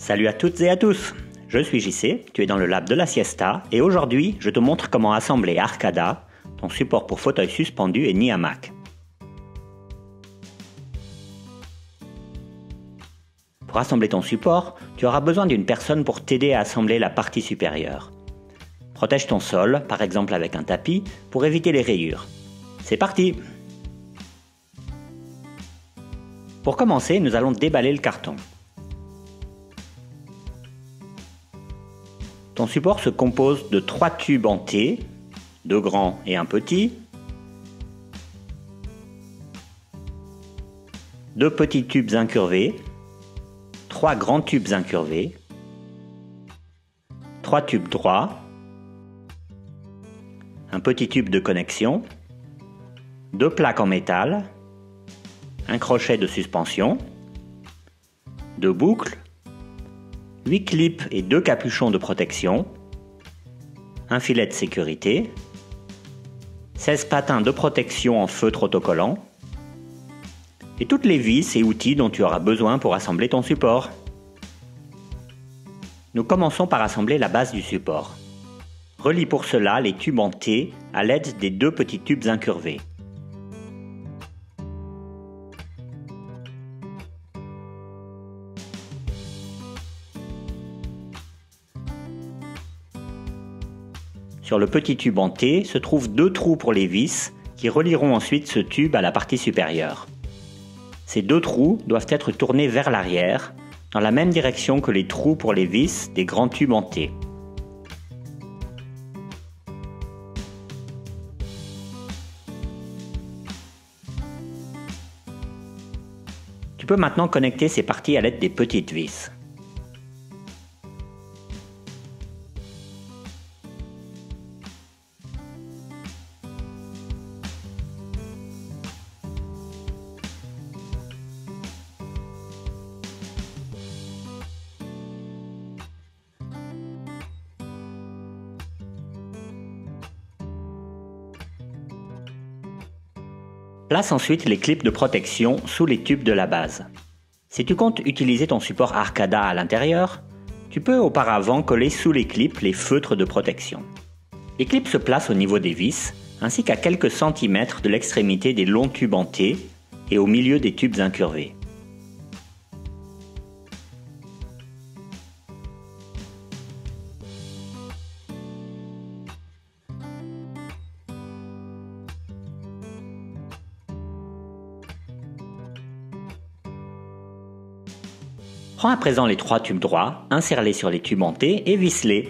Salut à toutes et à tous, je suis JC, tu es dans le lab de la Siesta et aujourd'hui je te montre comment assembler Arcada, ton support pour fauteuil suspendu et nid hamac. Pour assembler ton support, tu auras besoin d'une personne pour t'aider à assembler la partie supérieure. Protège ton sol, par exemple avec un tapis, pour éviter les rayures. C'est parti! Pour commencer, nous allons déballer le carton. Ton support se compose de 3 tubes en T, 2 grands et un petit, 2 petits tubes incurvés, 3 grands tubes incurvés, 3 tubes droits, un petit tube de connexion, 2 plaques en métal, un crochet de suspension, 2 boucles, 8 clips et 2 capuchons de protection, un filet de sécurité, 16 patins de protection en feutre autocollant, et toutes les vis et outils dont tu auras besoin pour assembler ton support. Nous commençons par assembler la base du support. Relie pour cela les tubes en T à l'aide des 2 petits tubes incurvés. Sur le petit tube en T se trouvent 2 trous pour les vis qui relieront ensuite ce tube à la partie supérieure. Ces 2 trous doivent être tournés vers l'arrière, dans la même direction que les trous pour les vis des grands tubes en T. Tu peux maintenant connecter ces parties à l'aide des petites vis. Place ensuite les clips de protection sous les tubes de la base. Si tu comptes utiliser ton support Arcada à l'intérieur, tu peux auparavant coller sous les clips les feutres de protection. Les clips se placent au niveau des vis, ainsi qu'à quelques centimètres de l'extrémité des longs tubes en T et au milieu des tubes incurvés. Prends à présent les 3 tubes droits, insère-les sur les tubes en T et visse-les.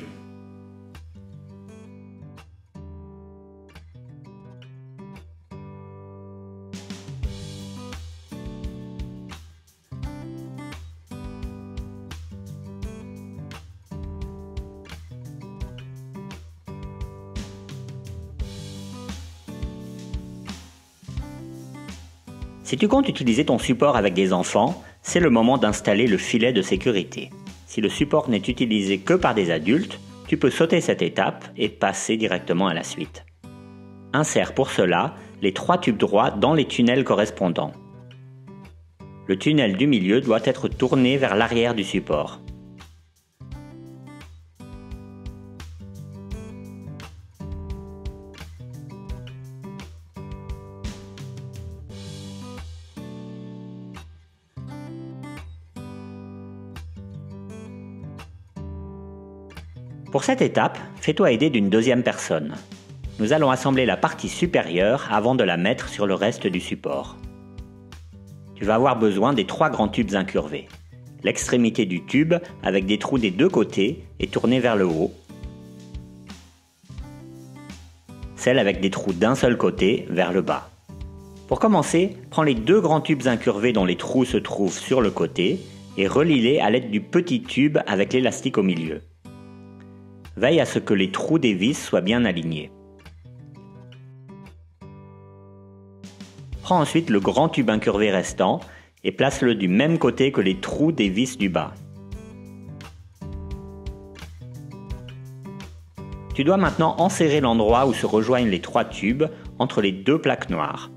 Si tu comptes utiliser ton support avec des enfants, c'est le moment d'installer le filet de sécurité. Si le support n'est utilisé que par des adultes, tu peux sauter cette étape et passer directement à la suite. Insère pour cela les 3 tubes droits dans les tunnels correspondants. Le tunnel du milieu doit être tourné vers l'arrière du support. Pour cette étape, fais-toi aider d'une deuxième personne. Nous allons assembler la partie supérieure avant de la mettre sur le reste du support. Tu vas avoir besoin des 3 grands tubes incurvés. L'extrémité du tube, avec des trous des 2 côtés, est tournée vers le haut. Celle avec des trous d'un seul côté, vers le bas. Pour commencer, prends les 2 grands tubes incurvés dont les trous se trouvent sur le côté et relie-les à l'aide du petit tube avec l'élastique au milieu. Veille à ce que les trous des vis soient bien alignés. Prends ensuite le grand tube incurvé restant et place-le du même côté que les trous des vis du bas. Tu dois maintenant enserrer l'endroit où se rejoignent les 3 tubes entre les 2 plaques noires.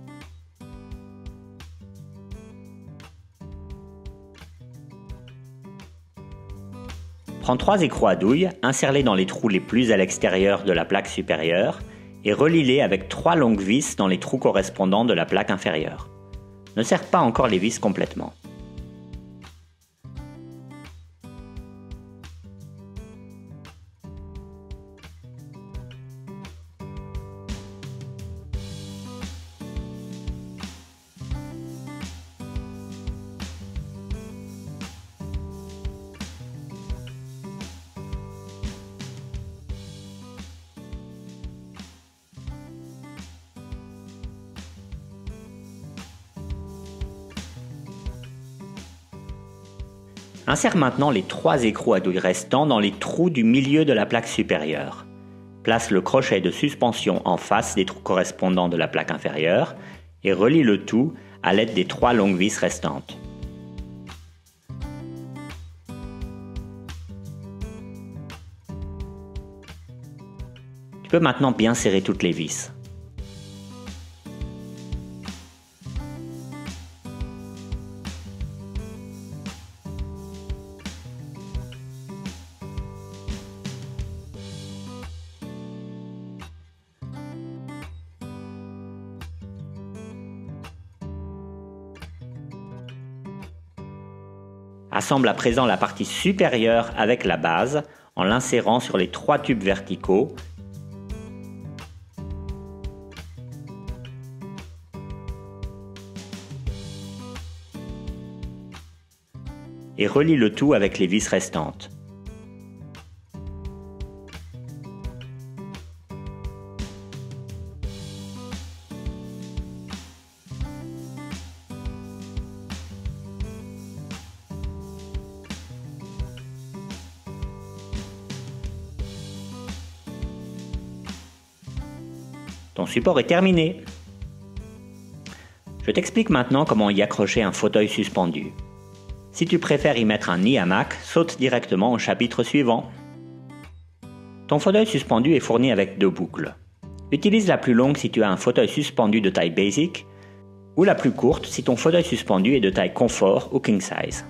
Prends 3 écrous à douille, insère-les dans les trous les plus à l'extérieur de la plaque supérieure et relie-les avec 3 longues vis dans les trous correspondants de la plaque inférieure. Ne serre pas encore les vis complètement. Insère maintenant les 3 écrous à douille restants dans les trous du milieu de la plaque supérieure. Place le crochet de suspension en face des trous correspondants de la plaque inférieure et relie le tout à l'aide des 3 longues vis restantes. Tu peux maintenant bien serrer toutes les vis. Assemble à présent la partie supérieure avec la base en l'insérant sur les 3 tubes verticaux et relie le tout avec les vis restantes. Ton support est terminé. Je t'explique maintenant comment y accrocher un fauteuil suspendu. Si tu préfères y mettre un nid hamac, saute directement au chapitre suivant. Ton fauteuil suspendu est fourni avec 2 boucles. Utilise la plus longue si tu as un fauteuil suspendu de taille basic ou la plus courte si ton fauteuil suspendu est de taille confort ou king size.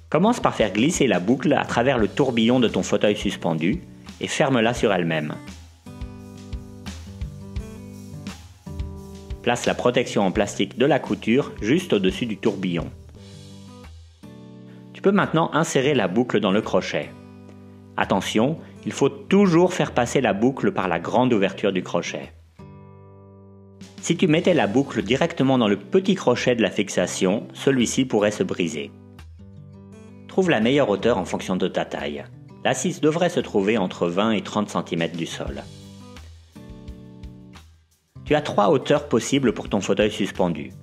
Commence par faire glisser la boucle à travers le tourbillon de ton fauteuil suspendu et ferme-la sur elle-même. Place la protection en plastique de la couture juste au-dessus du tourbillon. Tu peux maintenant insérer la boucle dans le crochet. Attention, il faut toujours faire passer la boucle par la grande ouverture du crochet. Si tu mettais la boucle directement dans le petit crochet de la fixation, celui-ci pourrait se briser. Trouve la meilleure hauteur en fonction de ta taille. L'assise devrait se trouver entre 20 et 30 cm du sol. Tu as 3 hauteurs possibles pour ton fauteuil suspendu.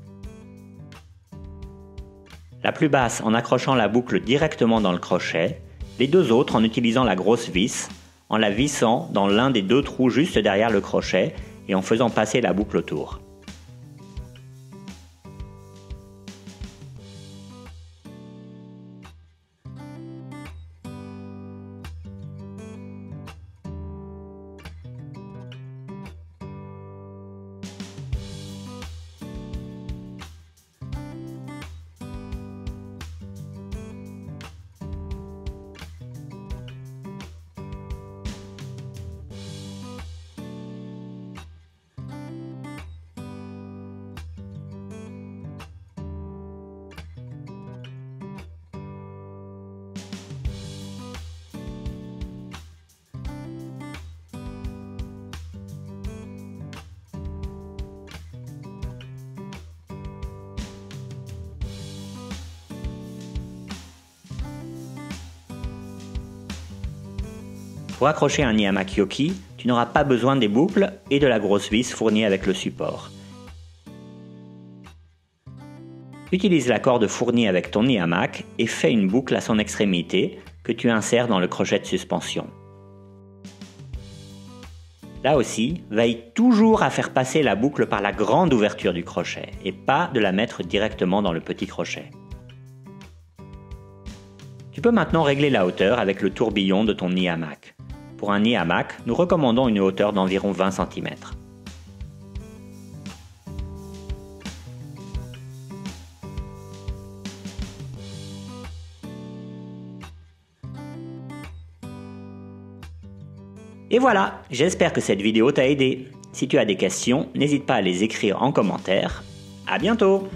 La plus basse en accrochant la boucle directement dans le crochet, les 2 autres en utilisant la grosse vis, en la vissant dans l'un des 2 trous juste derrière le crochet et en faisant passer la boucle autour. Pour accrocher un nid hamac Yoki, tu n'auras pas besoin des boucles et de la grosse vis fournie avec le support. Utilise la corde fournie avec ton nid hamac et fais une boucle à son extrémité que tu insères dans le crochet de suspension. Là aussi, veille toujours à faire passer la boucle par la grande ouverture du crochet et pas de la mettre directement dans le petit crochet. Tu peux maintenant régler la hauteur avec le tourbillon de ton nid hamac. Pour un nid hamac, nous recommandons une hauteur d'environ 20 cm. Et voilà, j'espère que cette vidéo t'a aidé. Si tu as des questions, n'hésite pas à les écrire en commentaire. À bientôt!